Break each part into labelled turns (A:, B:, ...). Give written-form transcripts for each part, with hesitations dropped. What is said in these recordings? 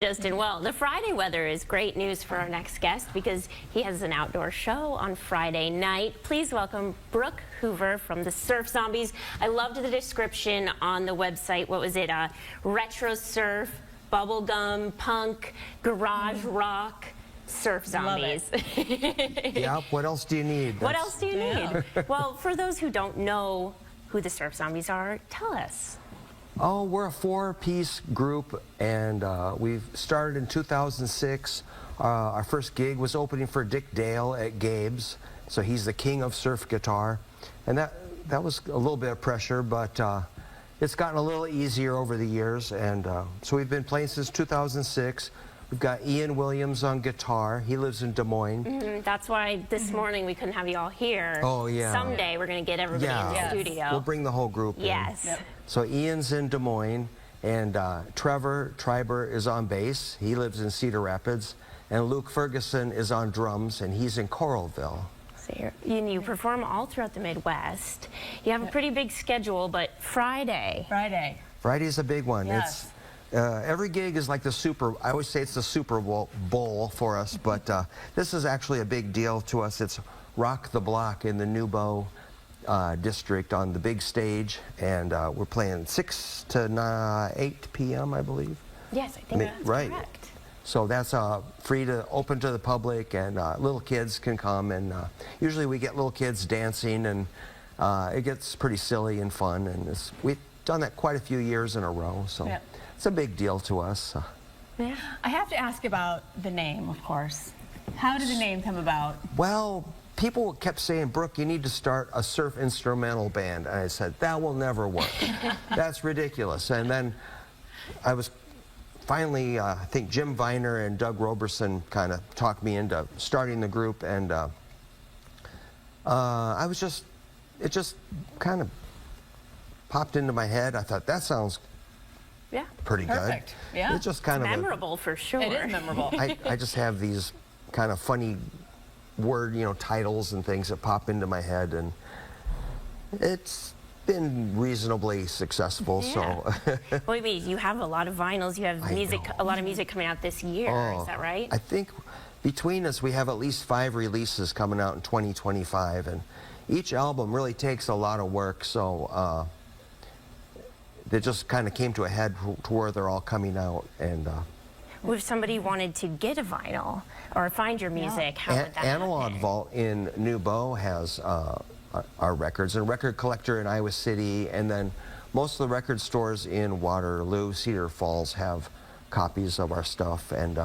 A: Justin, well, the Friday weather is great news for our next guest because he has an outdoor show on Friday night. Please welcome Brook Hoover from the Surf Zombies. I loved the description on the website. What was it? Retro surf, bubblegum, punk, garage rock, surf zombies.
B: Yeah, what else do you need?
A: What else do you need? Well, for those who don't know who the Surf Zombies are, tell us.
B: Oh, we're a four-piece group, and we've started in 2006. Our first gig was opening for Dick Dale at Gabe's, so he's the king of surf guitar. And that was a little bit of pressure, but it's gotten a little easier over the years. And so we've been playing since 2006. We've got Ian Williams on guitar. He lives in Des Moines.
A: That's why this morning we couldn't have you all here.
B: Oh, yeah.
A: Someday we're going to get everybody in the studio.
B: We'll bring the whole group in.
A: Yes. Yep.
B: So Ian's in Des Moines, and Trevor Triber is on bass. He lives in Cedar Rapids. And Luke Ferguson is on drums, and he's in Coralville.
A: So you perform all throughout the Midwest. You have a pretty big schedule, but Friday.
B: Friday's a big one.
C: Yes.
B: It's every gig is like I always say it's the Super Bowl for us, but this is actually a big deal to us. It's Rock the Block in the Newbo district on the big stage, and we're playing 6 to 8 p.m. I believe.
A: Yes, I think that's correct.
B: So that's free to open to the public, and little kids can come, and usually we get little kids dancing, and it gets pretty silly and fun, and we've done that quite a few years in a row, so it's a big deal to us.
C: Yeah. I have to ask about the name, of course. How did the name come about?
B: Well, people kept saying, Brooke, you need to start a surf instrumental band, and I said, that will never work. That's ridiculous. And then I was finally, I think Jim Viner and Doug Roberson kind of talked me into starting the group, and it just kind of popped into my head. I thought, that sounds pretty
C: Perfect.
B: good.
C: Yeah.
B: It's just kind of
A: memorable for sure.
C: It is memorable.
B: I just have these kind of funny word, titles and things that pop into my head, and it's been reasonably successful. So
A: well, you have a lot of vinyls. You have a lot of music coming out this year. Is that right?
B: I think between us we have at least 5 releases coming out in 2025, and each album really takes a lot of work, so they just kind of came to a head to where they're all coming out. And
A: if somebody wanted to get a vinyl or find your music, how would that
B: Analog
A: happen?
B: Vault in New Beau has our records, and Record Collector in Iowa City, and then most of the record stores in Waterloo, Cedar Falls have copies of our stuff. And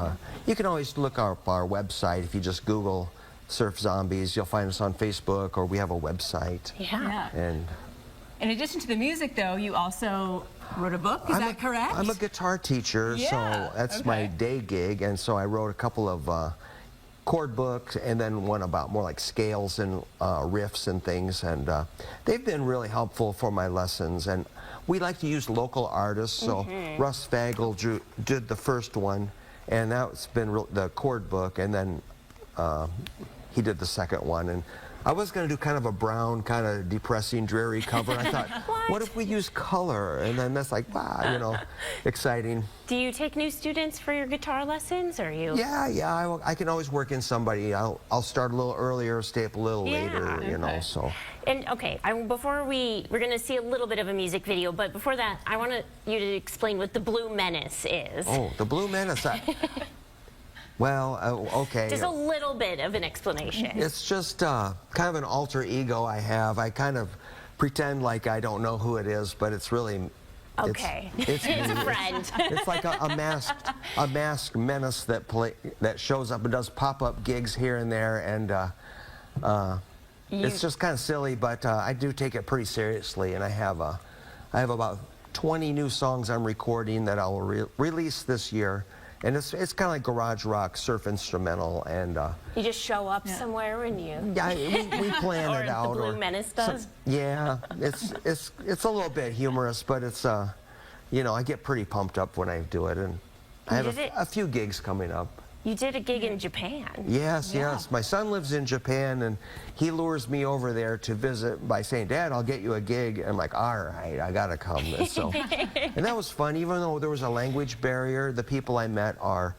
B: you can always look up our website. If you just Google Surf Zombies, you'll find us on Facebook, or we have a website. And
C: in addition to the music, though, you also wrote a book. Is that correct?
B: I'm a guitar teacher, so that's my day gig, and so I wrote a couple of chord books, and then one about more like scales and riffs and things, and they've been really helpful for my lessons. And we like to use local artists, so Russ Fagel did the first one, and that's been the chord book, and then he did the second one. And I was going to do kind of a brown, kind of depressing, dreary cover. I thought, what if we use color? And then that's like, wow, exciting.
A: Do you take new students for your guitar lessons, or you?
B: Yeah, I can always work in somebody. I'll start a little earlier, stay up a little later, so.
A: And before we're going to see a little bit of a music video, but before that, I want you to explain what the Blue Menace is.
B: Oh, the Blue Menace. Well, okay.
A: Just a little bit of an explanation.
B: It's just kind of an alter ego I have. I kind of pretend like I don't know who it is, but it's really...
A: Okay.
B: It's
A: a friend.
B: It's like a masked menace that shows up and does pop-up gigs here and there, and it's just kind of silly, but I do take it pretty seriously, and I have about 20 new songs I'm recording that I will release this year. And it's kind of like garage rock, surf instrumental, and
A: you just show up somewhere and you.
B: Yeah, we plan it out.
A: Or the Blue Menace does.
B: It's a little bit humorous, but it's I get pretty pumped up when I do it, and I have a few gigs coming up.
A: You did a gig in Japan.
B: Yes,
C: Yeah.
B: yes. My son lives in Japan, and he lures me over there to visit by saying, "Dad, I'll get you a gig." I'm like, "All right, I gotta come." And so, and that was fun. Even though there was a language barrier, the people I met are,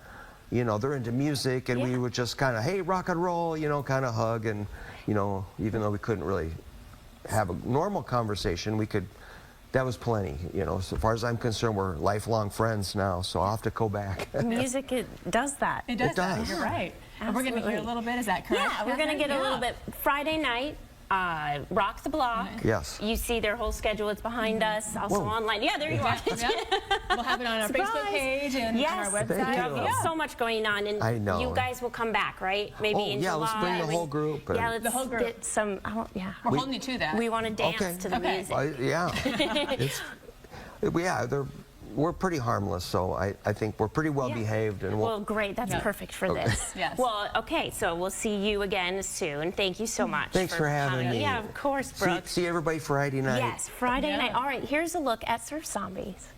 B: you know, they're into music, and we would just kind of, "Hey, rock and roll," you know, kind of hug, and you know, even though we couldn't really have a normal conversation, we could. That was plenty, you know. So far as I'm concerned, we're lifelong friends now, so I'll have to go back.
A: Music, it does that.
C: It does.
B: It does.
C: You're right. And we're going to hear a little bit. Is that correct?
A: Yeah, we're going to get a little bit. Friday night, Rock the Block.
B: Yes.
A: You see their whole schedule. It's behind us. Also online. Yeah, there you are.
C: Yep. We'll have it on our
A: Surprise.
C: Facebook page and on our website.
B: Thank you.
A: So much going on, and
B: I know.
A: you guys will come back, right? Maybe in
B: yeah,
A: July.
B: let's bring the whole group.
A: Yeah, let's
C: The whole group.
A: get some. Yeah.
C: We're holding you to that.
A: We want to dance
B: Okay.
A: to the music.
B: Yeah. We're pretty harmless, so I think we're pretty well behaved. And
A: Well, great. That's perfect for this.
C: Yes.
A: Well, okay, so we'll see you again soon. Thank you so much.
B: Thanks for having
A: coming.
B: me.
A: Yeah, of course, Brooke.
B: See everybody Friday night.
A: Yes, Friday
C: Yeah.
A: night. All right, here's a look at Surf Zombies.